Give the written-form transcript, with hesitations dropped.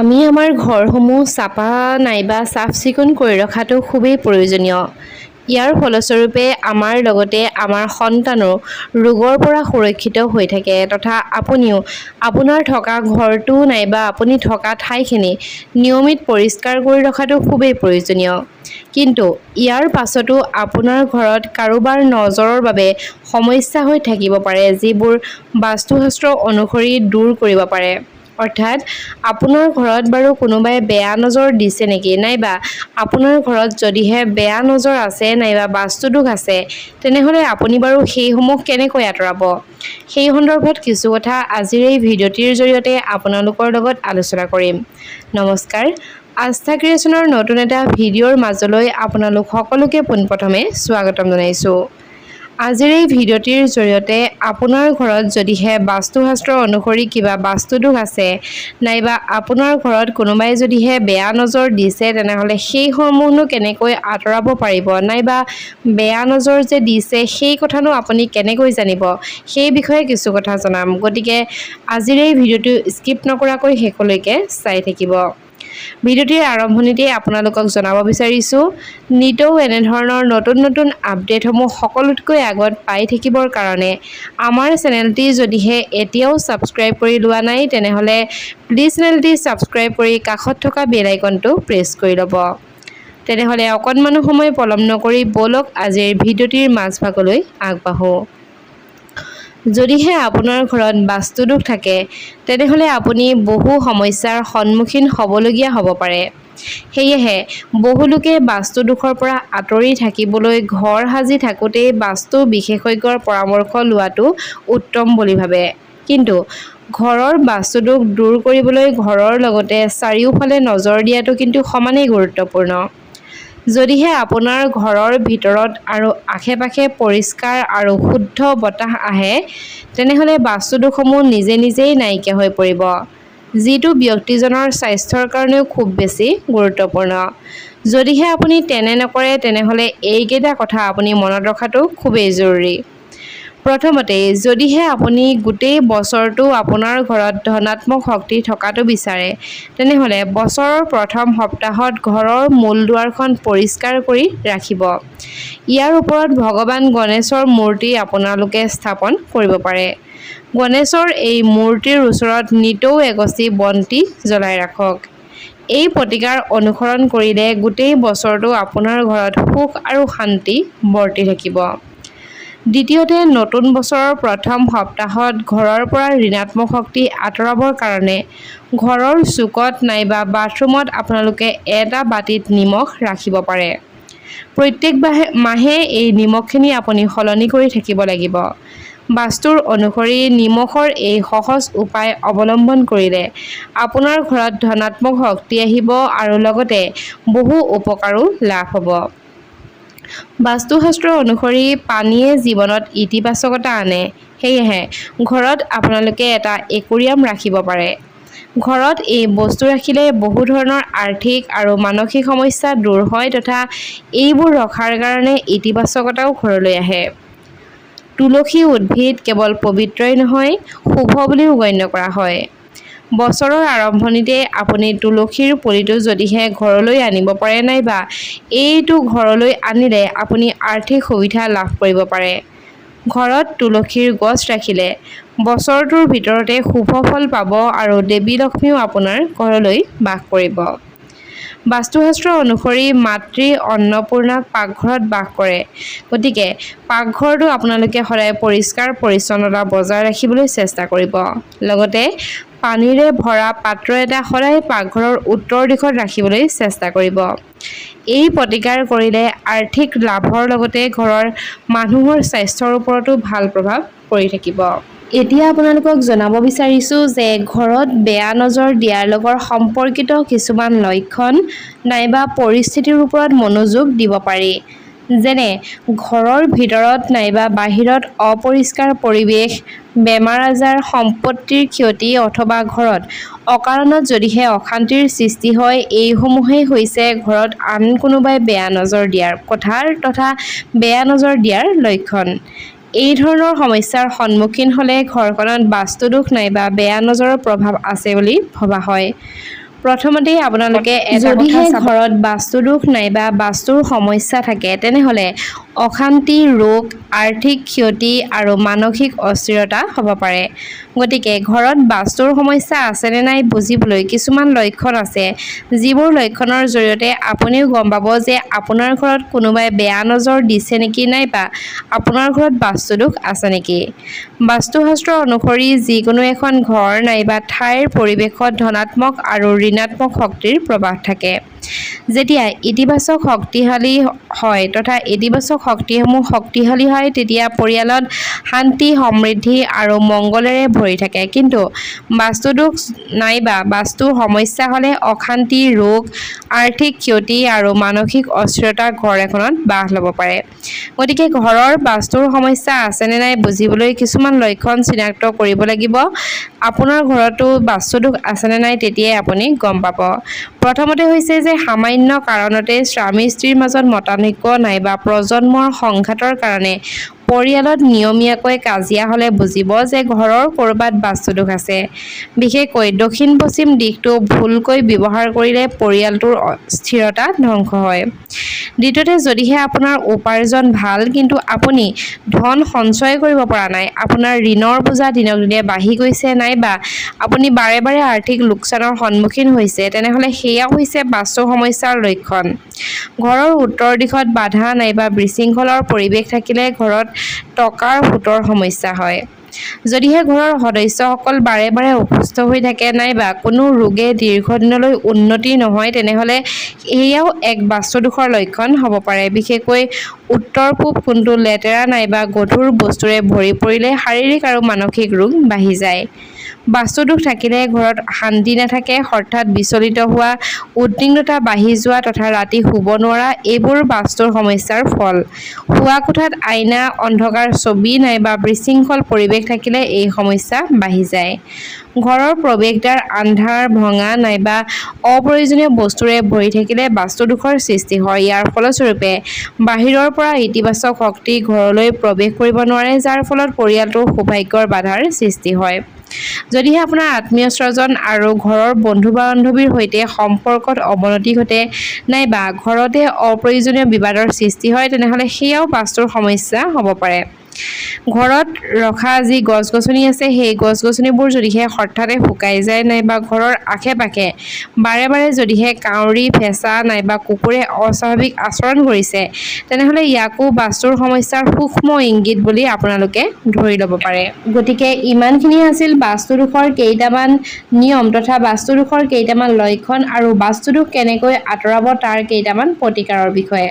আমি আমাৰ ঘৰসমূহ চাফা নাইবা চাফ চিকুণ কৰি ৰখাটো খুবেই প্ৰয়োজনীয়। ইয়াৰ ফলস্বৰূপে আমাৰ লগতে আমাৰ সন্তানো ৰোগৰ পৰা সুৰক্ষিত হৈ থাকে তথা আপুনিও আপোনাৰ থকা ঘৰটো নাইবা আপুনি থকা ঠাইখিনি নিয়মিত পৰিষ্কাৰ কৰি ৰখাটো খুবেই প্ৰয়োজনীয়। কিন্তু ইয়াৰ পাছতো আপোনাৰ ঘৰত কাৰোবাৰ নজৰৰ বাবে সমস্যা হৈ থাকিব পাৰে যিবোৰ বাস্তুশাস্ত্ৰ অনুসৰি দূৰ কৰিব পাৰে। অৰ্থাৎ আপোনাৰ ঘৰত বাৰু কোনোবাই বেয়া নজৰ দিছে নেকি, নাইবা আপোনাৰ ঘৰত যদিহে বেয়া নজৰ আছে নাইবা বাস্তুদোষ আছে তেনেহ'লে আপুনি বাৰু সেইসমূহ কেনেকৈ আঁতৰাব, সেই সন্দৰ্ভত কিছু কথা আজিৰ এই ভিডিঅ'টিৰ জৰিয়তে আপোনালোকৰ লগত আলোচনা কৰিম। নমস্কাৰ, আস্থা ক্ৰিয়েশ্যনৰ নতুন এটা ভিডিঅ'ৰ মাজলৈ আপোনালোক সকলোকে পোনপ্ৰথমে স্বাগতম জনাইছোঁ। আজিৰ এই ভিডিঅ'টিৰ জৰিয়তে আপোনাৰ ঘৰত যদিহে বাস্তুশাস্ত্ৰ অনুসৰি কিবা বাস্তুদোষ আছে নাইবা আপোনাৰ ঘৰত কোনোবাই যদিহে বেয়া নজৰ দিছে তেনেহ'লে সেইসমূহনো কেনেকৈ আঁতৰাব পাৰিব, নাইবা বেয়া নজৰ যে দিছে সেই কথানো আপুনি কেনেকৈ জানিব, সেই বিষয়ে কিছু কথা জনাম। গতিকে আজিৰ এই ভিডিঅ'টো স্কিপ নকৰাকৈ শেষলৈকে চাই থাকিব। ভিডিঅ'টিৰ আৰম্ভণিতে আপোনালোকক জনাব বিচাৰিছোঁ, নিতৌ এনেধৰণৰ নতুন নতুন আপডেটসমূহ সকলোতকৈ আগত পাই থাকিবৰ কাৰণে আমাৰ চেনেলটি যদিহে এতিয়াও ছাবস্ক্ৰাইব কৰি লোৱা নাই তেনেহ'লে প্লিজ চেনেলটি ছাবস্ক্ৰাইব কৰি কাষত থকা বেল আইকনটো প্ৰেছ কৰি ল'ব। তেনেহ'লে অকণমানো সময় পলম নকৰি ব'লক আজিৰ ভিডিঅ'টিৰ মাজভাগলৈ আগবাঢ়োঁ। যদিহে আপোনাৰ ঘৰত বাস্তুদোষ থাকে তেনেহ'লে আপুনি বহু সমস্যাৰ সন্মুখীন হ'বলগীয়া হ'ব পাৰে। সেয়েহে বহুলোকে বাস্তুদোষৰ পৰা আঁতৰি থাকিবলৈ ঘৰ সাজি থাকোঁতেই বাস্তু বিশেষজ্ঞৰ পৰামৰ্শ লোৱাটো উত্তম বুলি ভাবে। কিন্তু ঘৰৰ বাস্তুদোষ দূৰ কৰিবলৈ ঘৰৰ লগতে চাৰিওফালে নজৰ দিয়াটো কিন্তু সমানেই গুৰুত্বপূৰ্ণ। যদিহে আপোনাৰ ঘৰৰ ভিতৰত আৰু আশে-পাশে পৰিষ্কাৰ আৰু শুদ্ধ বতাহ আহে তেনেহ'লে বাস্তুদোষসমূহ নিজে নিজেই নাইকিয়া হৈ পৰিব, যিটো ব্যক্তিজনৰ স্বাস্থ্যৰ কাৰণেও খুব বেছি গুৰুত্বপূৰ্ণ। যদিহে আপুনি তেনে নকৰে তেনেহ'লে এইকেইটা কথা আপুনি মনত ৰখাটো খুবেই জৰুৰী। প্ৰথমতে, যদিহে আপুনি গোটেই বছৰটো আপোনাৰ ঘৰত ধনাত্মক শক্তি থকাটো বিচাৰে তেনেহ'লে বছৰৰ প্ৰথম সপ্তাহত ঘৰৰ মূল দুৱাৰখন পৰিষ্কাৰ কৰি ৰাখিব। ইয়াৰ ওপৰত ভগৱান গণেশৰ মূৰ্তি আপোনালোকে স্থাপন কৰিব পাৰে। গণেশৰ এই মূৰ্তিৰ ওচৰত নিতৌ এগছি বন্তি জ্বলাই ৰাখক। এই প্ৰতিকাৰ অনুসৰণ কৰিলে গোটেই বছৰটো আপোনাৰ ঘৰত সুখ আৰু শান্তি বৰ্তি থাকিব। দ্বিতীয়তে, নতুন বছৰৰ প্ৰথম সপ্তাহত ঘৰৰ পৰা ঋণাত্মক শক্তি আঁতৰাবৰ কাৰণে ঘৰৰ চুকত নাইবা বাথৰুমত আপোনালোকে এটা বাটিত নিমখ ৰাখিব পাৰে। প্ৰত্যেক মাহে এই নিমখখিনি আপুনি সলনি কৰি থাকিব লাগিব। বাস্তুৰ অনুসৰি নিমখৰ এই সহজ উপায় অৱলম্বন কৰিলে আপোনাৰ ঘৰত ধনাত্মক শক্তি আহিব আৰু লগতে বহু উপকাৰো লাভ হ'ব। বাস্তুশাস্ত্ৰ অনুসৰি পানীয়ে জীৱনত ইতিবাচকতা আনে। সেয়েহে ঘৰত আপোনালোকে এটা একুৰিয়াম ৰাখিব পাৰে। ঘৰত এই বস্তু ৰাখিলে বহু ধৰণৰ আৰ্থিক আৰু মানসিক সমস্যা দূৰ হয় তথা এইবোৰ ৰখাৰ কাৰণে ইতিবাচকতাও ঘৰলৈ আহে। তুলসী উদ্ভিদ কেৱল পবিত্ৰই নহয়, শুভ বুলিও গণ্য কৰা হয়। বছৰৰ আৰম্ভণিতে আপুনি তুলসীৰ পুলিটো যদিহে ঘৰলৈ আনিব পাৰে নাইবা এইটো ঘৰলৈ আনিলে আপুনি আৰ্থিক সুবিধা লাভ কৰিব পাৰে। ঘৰত তুলসীৰ গছ ৰাখিলে বছৰটোৰ ভিতৰতে শুভ ফল পাব আৰু দেৱী লক্ষ্মীও আপোনাৰ ঘৰলৈ বাস কৰিব। বাস্তুশাস্ত্ৰ অনুসৰি মাতৃ অন্নপূৰ্ণাক পাকঘৰত বাস কৰে। গতিকে পাকঘৰটো আপোনালোকে সদায় পৰিষ্কাৰ পৰিচ্ছন্নতা বজাই ৰাখিবলৈ চেষ্টা কৰিব। লগতে পানীৰে ভৰা পাত্ৰ এটা সদায় পাকঘৰৰ উত্তৰ দিশত ৰাখিবলৈ চেষ্টা কৰিব। এই প্ৰতিকাৰ কৰিলে আৰ্থিক লাভৰ লগতে ঘৰৰ মানুহৰ স্বাস্থ্যৰ ওপৰতো ভাল প্ৰভাৱ পৰি থাকিব। এতিয়া আপোনালোকক জনাব বিচাৰিছোঁ যে ঘৰত বেয়া নজৰ দিয়াৰ লগত সম্পৰ্কিত কিছুমান লক্ষণ নাইবা পৰিস্থিতিৰ ওপৰত মনোযোগ দিব পাৰি। যেনে ঘৰৰ ভিতৰত নাইবা বাহিৰত অপৰিষ্কাৰ পৰিৱেশ, বেমাৰ-আজাৰ, সম্পত্তিৰ ক্ষতি অথবা ঘৰত অকাৰণত যদিহে অশান্তিৰ সৃষ্টি হয়, এইসমূহেই হৈছে ঘৰত আন কোনোবাই বেয়া নজৰ দিয়াৰ কথা তথা বেয়া নজৰ দিয়াৰ লক্ষণ। এই ধৰণৰ সমস্যাৰ সন্মুখীন হ'লে ঘৰখনত বাস্তুদোষ নাইবা বেয়া নজৰৰ প্ৰভাৱ আছে বুলি ভবা হয়। প্ৰথমতেই আপোনালোকে যদিহে ঘৰত বাস্তুদোষ নাইবা বাস্তুৰ সমস্যা থাকে তেনেহ'লে অশান্তি, ৰোগ, আৰ্থিক ক্ষতি আৰু মানসিক অস্থিৰতা হ'ব পাৰে। গতিকে ঘৰত বাস্তুৰ সমস্যা আছেনে নাই বুজিবলৈ কিছুমান লক্ষণ আছে, যিবোৰ লক্ষণৰ জৰিয়তে আপুনিও গম পাব যে আপোনাৰ ঘৰত কোনোবাই বেয়া নজৰ দিছে নেকি নাইবা আপোনাৰ ঘৰত বাস্তুদোষ আছে নেকি। বাস্তুশাস্ত্ৰ অনুসৰি যিকোনো এখন ঘৰ নাইবা ঠাইৰ পৰিৱেশত ধনাত্মক আৰু ঋণাত্মক শক্তিৰ প্ৰৱাহ থাকে। যেতিয়া ইতিবাচক শক্তিশালী হয় তথা ইতিবাচক শক্তিসমূহ শক্তিশালী হয় তেতিয়া পৰিয়ালত শান্তি, সমৃদ্ধি আৰু মংগলেৰে ভৰি থাকে। কিন্তু বাস্তুদোষ নাইবা বাস্তুৰ সমস্যা হ'লে অশান্তি, ৰোগ, আৰ্থিক ক্ষতি আৰু মানসিক অস্থিৰতা ঘৰ এখনত বাস ল'ব পাৰে। গতিকে ঘৰৰ বাস্তুৰ সমস্যা আছেনে নাই বুজিবলৈ কিছুমান লক্ষণ চিনাক্ত কৰিব লাগিব। আপোনাৰ ঘৰতো বাস্তুদোষ আছেনে নাই তেতিয়াই আপুনি গম পাব। প্ৰথমতে হৈছে যে সামান্য কাৰণতে স্বামী-স্ত্ৰীৰ মাজত মতানৈক্য নাইবা প্ৰজন্মৰ সংঘাতৰ কাৰণে পৰিয়ালত নিয়মীয়াকৈ কাজিয়া হ'লে বুজিব যে ঘৰৰ ক'ৰবাত বাস্তুদোষ আছে। বিশেষকৈ দক্ষিণ-পশ্চিম দিশটো ভুলকৈ ব্যৱহাৰ কৰিলে পৰিয়ালটোৰ স্থিৰতা ধ্বংস হয়। দ্বিতীয়তে, যদিহে আপোনাৰ উপাৰ্জন ভাল কিন্তু আপুনি ধন সঞ্চয় কৰিব পৰা নাই, আপোনাৰ ঋণৰ বোজা দিনক দিনে বাঢ়ি গৈছে নাইবা আপুনি বাৰে বাৰে আৰ্থিক লোকচানৰ সন্মুখীন হৈছে তেনেহ'লে সেয়াও হৈছে বাস্তু সমস্যাৰ লক্ষণ। ঘৰৰ উত্তৰ দিশত বাধা নাইবা বিশৃংখলৰ পৰিৱেশ থাকিলে ঘৰত টকাৰ সোঁতৰ সমস্যা হয়। যদিহে ঘৰৰ সদস্যসকল বাৰে বাৰে অসুস্থ হৈ থাকে নাইবা কোনো ৰোগে দীৰ্ঘদিনলৈ উন্নতি নহয় তেনেহ'লে এয়াও এক বাস্তুদোষৰ লক্ষণ হ'ব পাৰে। বিশেষকৈ উত্তৰ-পূব কোণটো লেতেৰা নাইবা গধুৰ বস্তুৰে ভৰি পৰিলে শাৰীৰিক আৰু মানসিক ৰোগ বাঢ়ি যায়। বাস্তুদোষ থাকিলে ঘৰত শান্তি নাথাকে, হঠাৎ বিচলিত হোৱা, উদ্বিগ্নতা বাঢ়ি যোৱা তথা ৰাতি শুব নোৱাৰা এইবোৰ বাস্তুৰ সমস্যাৰ ফল। শোৱা কোঠাত আইনা, অন্ধকাৰ ছবি নাইবা বিশৃংখল পৰিৱেশ থাকিলে এই সমস্যা বাঢ়ি যায়। ঘৰৰ প্ৰৱেশদ্বাৰ আন্ধাৰ, ভঙা নাইবা অপ্ৰয়োজনীয় বস্তুৰে ভৰি থাকিলে বাস্তুদোষৰ সৃষ্টি হয়। ইয়াৰ ফলস্বৰূপে বাহিৰৰ পৰা ইতিবাচক শক্তি ঘৰলৈ প্ৰৱেশ কৰিব নোৱাৰে, যাৰ ফলত পৰিয়ালটোৰ সৌভাগ্যৰ বাধাৰ সৃষ্টি হয়। যদিহে আপোনাৰ আত্মীয়-স্বজন আৰু ঘৰৰ বন্ধু-বান্ধৱীৰ সৈতে সম্পৰ্কত অৱনতি ঘটে নাইবা ঘৰতে অপ্ৰয়োজনীয় বিবাদৰ সৃষ্টি হয় তেনেহ'লে সেয়াও বাস্তুৰ সমস্যা হ'ব পাৰে। ঘৰত ৰখা যি গছ-গছনি আছে সেই গছ-গছনিবোৰ যদিহে হঠাতে শুকাই যায় নাইবা ঘৰৰ আশে-পাশে বাৰে বাৰে যদিহে কাউৰী, ফেঁচা নাইবা কুকুৰে অস্বাভাৱিক আচৰণ কৰিছে তেনেহ'লে ইয়াকো বাস্তুৰ সমস্যাৰ সূক্ষ্ম ইংগিত বুলি আপোনালোকে ধৰি ল'ব পাৰে। গতিকে ইমানখিনি আছিল বাস্তুদোষৰ কেইটামান নিয়ম তথা বাস্তুদোষৰ কেইটামান লক্ষণ আৰু বাস্তুদোষ কেনেকৈ আঁতৰাব তাৰ কেইটামান প্ৰতিকাৰৰ বিষয়ে।